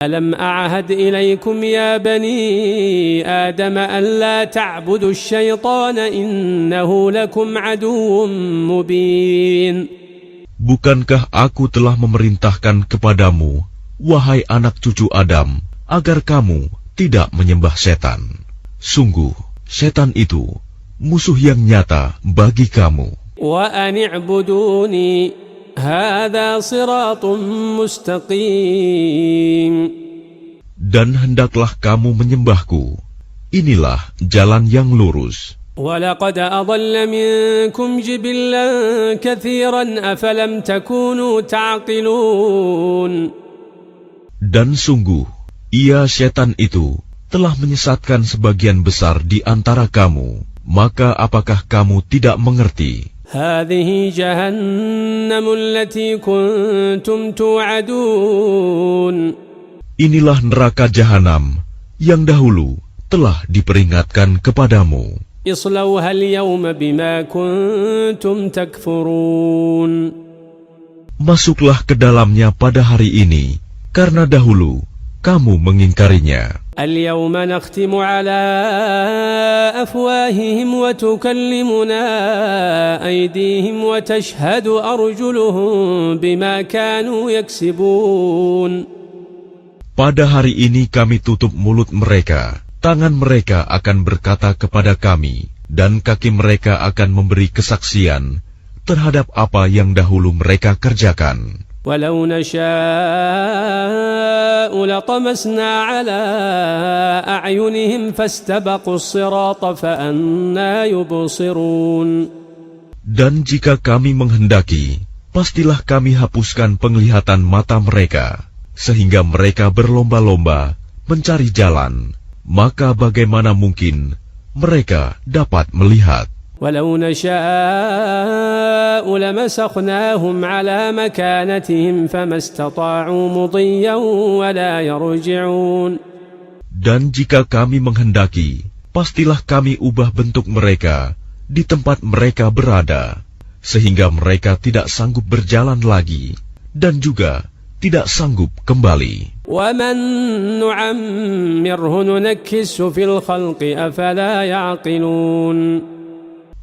ألم أعهد إليكم يا بني آدم ألا تعبدوا الشيطان إنه لكم عدو مبين. Bukankah aku telah memerintahkan kepadamu, wahai anak cucu Adam, agar kamu tidak menyembah setan? Sungguh, setan itu musuh yang nyata bagi kamu. وأن اعبدوني هذا صراط مستقيم. Dan hendaklah kamu menyembahku. Inilah jalan yang lurus. وَلَقَدْ أَضَلَّ مِنْكُمْ جِبِلًّا كَثِيرًا أَفَلَمْ تَكُونُوا تَعْقِلُونَ. Dan sungguh, ia setan itu telah menyesatkan sebagian besar di antara kamu. Maka apakah kamu tidak mengerti? هذه جهنم التي كنتم توعدون. Inilah neraka jahanam yang dahulu telah diperingatkan kepadamu. اصلوها اليوم بما كنتم تكفرون. Masuklah ke dalamnya pada hari ini, karena dahulu kamu mengingkarinya. اليوم نختم على أفواههم وتكلمنا أيديهم وتشهد أرجلهم بما كانوا يكسبون. Pada hari ini kami tutup mulut mereka, tangan mereka akan berkata kepada kami, dan kaki mereka akan memberi kesaksian terhadap apa yang dahulu mereka kerjakan. ولو نشاء لطمسنا على أعينهم فاستبقوا الصراط فأنى يبصرون. Dan jika kami menghendaki, pastilah kami hapuskan penglihatan mata mereka, sehingga mereka berlomba-lomba mencari jalan. Maka bagaimana mungkin mereka dapat melihat? ولو نشاء لمسخناهم على مكانتهم فما استطاعوا مضيا ولا يرجعون. Dan jika kami menghendaki, pastilah kami ubah bentuk mereka di tempat mereka berada, sehingga mereka tidak sanggup berjalan lagi, dan juga tidak sanggup kembali. ومن نعمره ننكسه في الخلق أفلا يعقلون.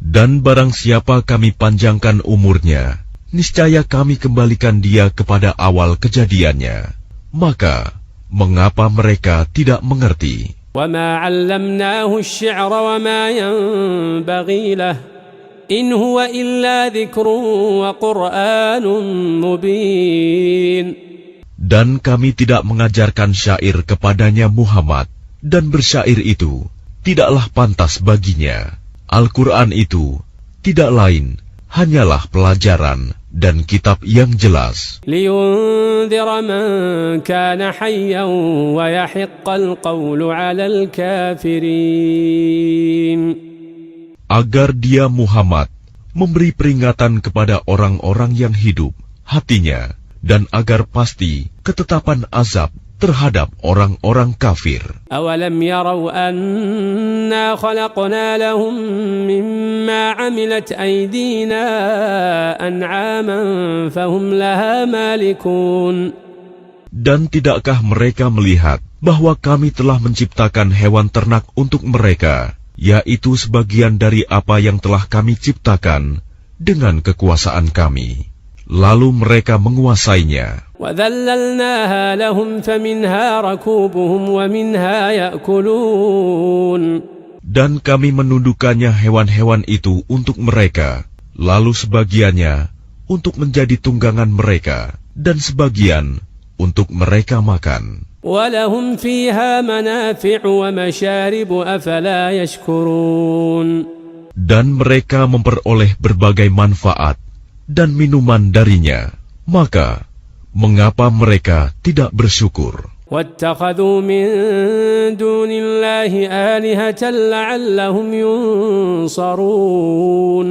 Dan barang siapa kami panjangkan umurnya, niscaya kami kembalikan dia kepada awal kejadiannya. Maka, mengapa mereka tidak mengerti? وما علمناه الشعر وما ينبغي له إن هو إلا ذكر وقرآن مبين. Dan kami tidak mengajarkan syair kepadanya Muhammad, dan bersyair itu tidaklah pantas baginya. Al-Quran itu tidak lain hanyalah pelajaran dan kitab yang jelas. لينذر من كان حيا ويحق القول على الكافرين. Agar dia Muhammad memberi peringatan kepada orang-orang yang hidup hatinya, dan agar pasti ketetapan azab terhadap orang-orang kafir. أولم يروا أنا خلقنا لهم مما عملت أيدينا أنعاما فهم لها مالكون. Dan tidakkah mereka melihat bahwa kami telah menciptakan hewan ternak untuk mereka, yaitu sebagian dari apa yang telah kami ciptakan dengan kekuasaan kami. Lalu mereka menguasainya. وَذَلَّلْنَاهَا لَهُمْ فَمِنْهَا رَكُوبُهُمْ وَمِنْهَا يَأْكُلُونَ. Dan kami menundukkannya hewan-hewan itu untuk mereka, lalu sebagiannya untuk menjadi tunggangan mereka, dan sebagian untuk mereka makan. وَلَهُمْ فِيهَا مَنَافِعُ وَمَشَارِبُ أَفَلَا يَشْكُرُونَ. Dan mereka memperoleh berbagai manfaat dan minuman darinya, maka mengapa mereka tidak bersyukur? وَاتَّخَذُوا مِن دُونِ اللَّهِ آلِهَةً لَعَلَّهُمْ يُنصَرُونَ.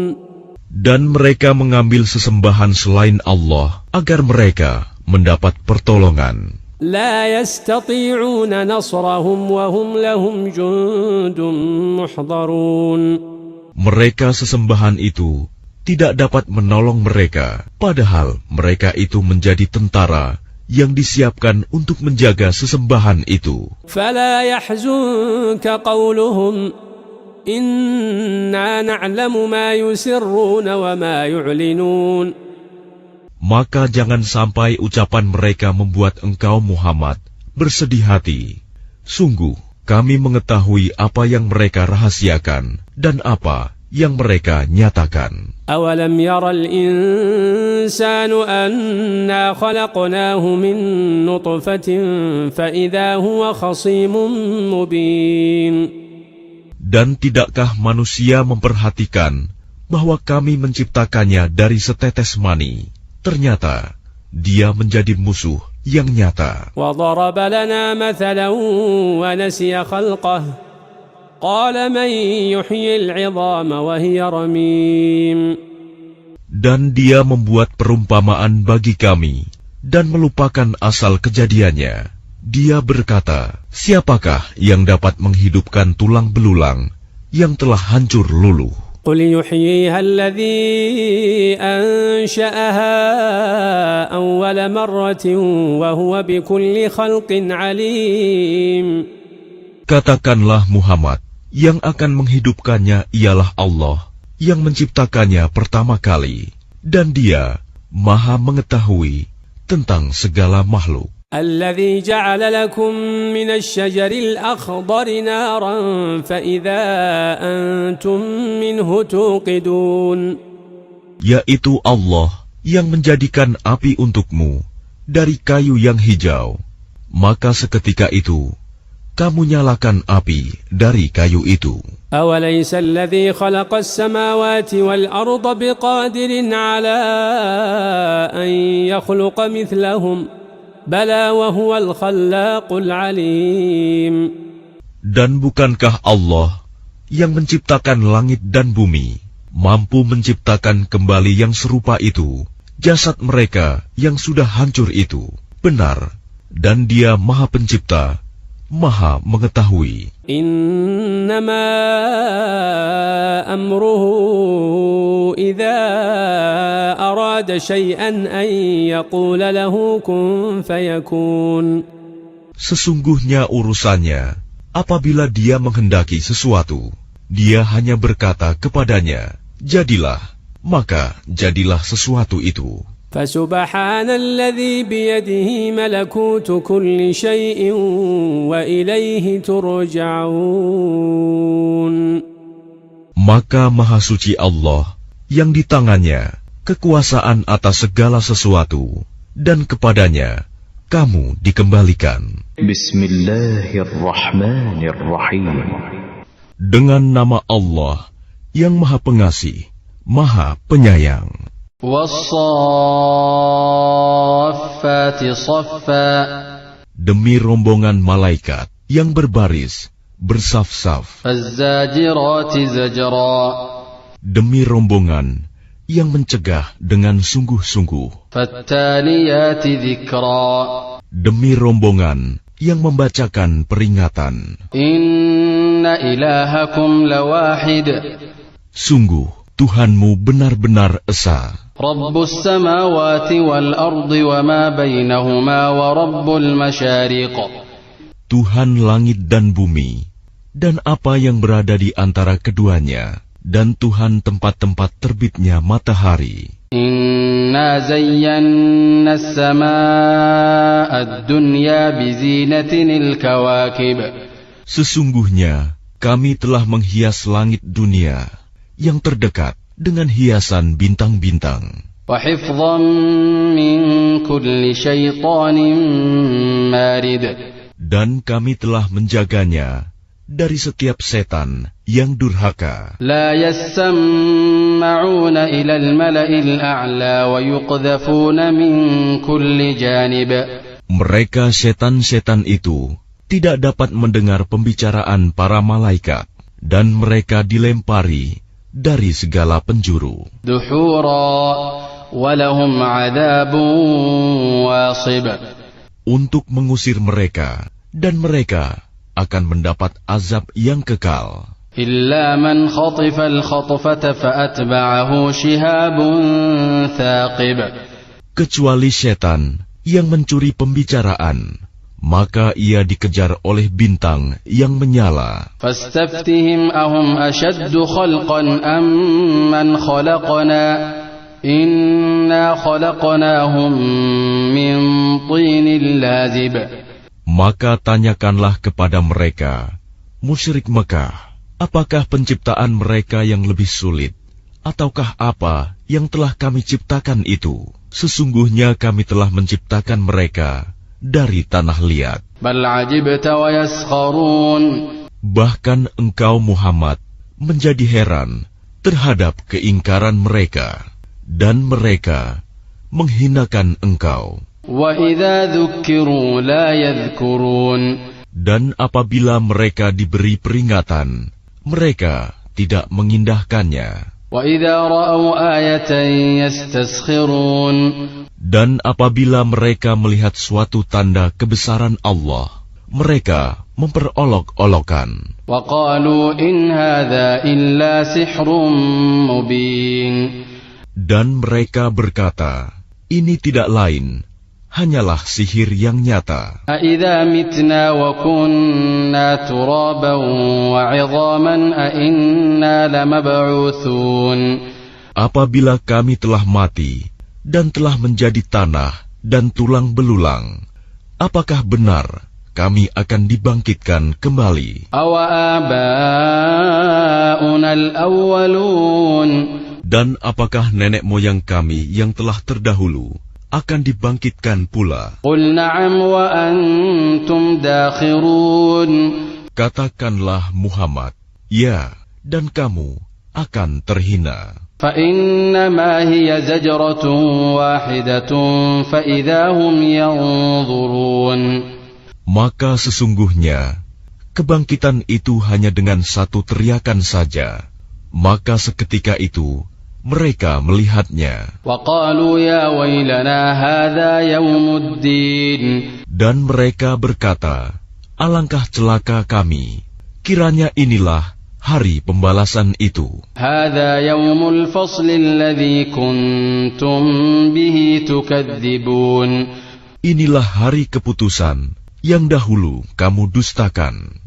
Dan mereka mengambil sesembahan selain Allah agar mereka mendapat pertolongan. لَا يَسْتَطِيعُونَ نَصْرَهُمْ وَهُمْ لَهُمْ جُندٌ مُحْضَرُونَ. Mereka sesembahan itu tidak dapat menolong mereka, padahal mereka itu menjadi tentara yang disiapkan untuk menjaga sesembahan itu. فلا يحزنك قولهم إنا نعلم ما يسرون وما يعلنون. Maka jangan sampai ucapan mereka membuat engkau Muhammad bersedih hati. Sungguh, kami mengetahui apa yang mereka rahasiakan dan apa yang mereka nyatakan. أولم ير الإنسان أنا خلقناه من نطفة فإذا هو خصيم مبين. Dan tidakkah manusia memperhatikan bahwa kami menciptakannya dari setetes mani? Ternyata dia menjadi musuh yang nyata. وضرب لنا مثلا ونسي خلقه قال من يحيي العظام وهي رميم. Dan dia membuat perumpamaan bagi kami dan melupakan asal kejadiannya. Dia berkata, siapakah yang dapat menghidupkan tulang belulang yang telah hancur luluh? قل يحييها الذي أنشأها أول مرة وهو بكل خلق عليم. Katakanlah Muhammad, yang akan menghidupkannya ialah Allah yang menciptakannya pertama kali, dan Dia Maha mengetahui tentang segala makhluk. الذي جعل لكم من الشجر الأخضر نارا فإذا أنتم منه توقدون. Yaitu Allah yang menjadikan api untukmu dari kayu yang hijau, maka seketika itu kamu nyalakan api dari kayu itu. أوليس الذي خلق السماوات والأرض بقادر على أن يخلق مثلهم بلى وهو الخلاق العليم. Dan bukankah Allah yang menciptakan langit dan bumi mampu menciptakan kembali yang serupa itu jasad mereka yang sudah hancur itu? Benar, dan Dia Maha Pencipta, Maha Mengetahui. إنما أمره إذا أراد شيئا أن يقول له كن فيكون. Sesungguhnya urusannya, apabila Dia menghendaki sesuatu, Dia hanya berkata kepadanya, jadilah, maka jadilah sesuatu itu. فسبحان الذي بيده ملكوت كل شيء وإليه ترجعون. Maka Maha Suci Allah yang di tangannya kekuasaan atas segala sesuatu, dan kepadanya kamu dikembalikan. Bismillahirrahmanirrahim. Dengan nama Allah yang Maha Pengasih, Maha Penyayang. Was-saffati saffa. Demi rombongan malaikat yang berbaris, bersaf-saf. Az-zajirati zajra. Demi rombongan yang mencegah dengan sungguh-sungguh. Fattaliyati dzikra. Demi rombongan yang membacakan peringatan. Inna ilahakum lawahid. Sungguh, Tuhanmu benar-benar esa. Rabbus samawati wal ardi wa ma bainahuma wa rabbul masyariq. Tuhan langit dan bumi, dan apa yang berada di antara keduanya, dan Tuhan tempat-tempat terbitnya matahari. Inna zayyanna as-samaa'a ad-dunya bizinatinil kawakib. Sesungguhnya kami telah menghias langit dunia yang terdekat dengan hiasan bintang-bintang. Wa hifdhan min kulli syaitanin marid. Dan kami telah menjaganya dari setiap setan yang durhaka. La yasma'una ila al-mala'il a'la wa yuqdhafuna min kulli janib. Mereka setan-setan itu tidak dapat mendengar pembicaraan para malaikat, dan mereka dilempari dari segala penjuru. Duhura wa lahum 'adzabun wasib. Untuk mengusir mereka, dan mereka akan mendapat azab yang kekal. Illa man khatifa al-khatfata fa'atba'ahu shihabun thaqib. Kecuali setan yang mencuri pembicaraan, maka ia dikejar oleh bintang yang menyala. فاستفتهم أهم أشد خلقا أم من خلقنا إنا خلقناهم من طين لازب. Maka tanyakanlah kepada mereka, musyrik Mekah, apakah penciptaan mereka yang lebih sulit, ataukah apa yang telah kami ciptakan itu? Sesungguhnya kami telah menciptakan mereka dari tanah liat. بل عجبت ويسخرون. Bahkan engkau Muhammad menjadi heran terhadap keingkaran mereka, dan mereka menghinakan engkau. وإذا ذكروا لا يذكرون. Dan apabila mereka diberi peringatan, mereka tidak mengindahkannya. وإذا رأوا آية يستسخرون. Dan apabila mereka melihat suatu tanda kebesaran Allah, mereka memperolok-olokan. وقالوا إن هذا إلا سحر مبين. Dan mereka berkata, ini tidak lain, hanyalah sihir yang nyata. أإذا متنا وكنا ترابا وعظاما أإنا لمبعوثون. Apabila kami telah mati dan telah menjadi tanah dan tulang belulang, apakah benar kami akan dibangkitkan kembali? أَوَآبَاؤُنَا الْأَوَّلُونَ. Dan apakah nenek moyang kami yang telah terdahulu akan dibangkitkan pula? قُلْ نَعَمْ وَأَنْتُمْ دَاخِرُونَ. Katakanlah Muhammad, ya, dan kamu akan terhina. فَإِنَّمَا هِيَ زَجْرَةٌ وَاحِدَةٌ فَإِذَا هُمْ يَنْظُرُونَ. Maka sesungguhnya kebangkitan itu hanya dengan satu teriakan saja, maka seketika itu mereka melihatnya. وَقَالُوا يَا وَيْلَنَا هَذَا يَوْمُ الدِّينِ. Dan mereka berkata, alangkah celaka kami, kiranya inilah hari pembalasan itu. هَذَا يَوْمُ الْفَصْلِ الَّذِي كُنْتُمْ بِهِ تُكَذِّبُونَ. Inilah hari keputusan yang dahulu kamu dustakan.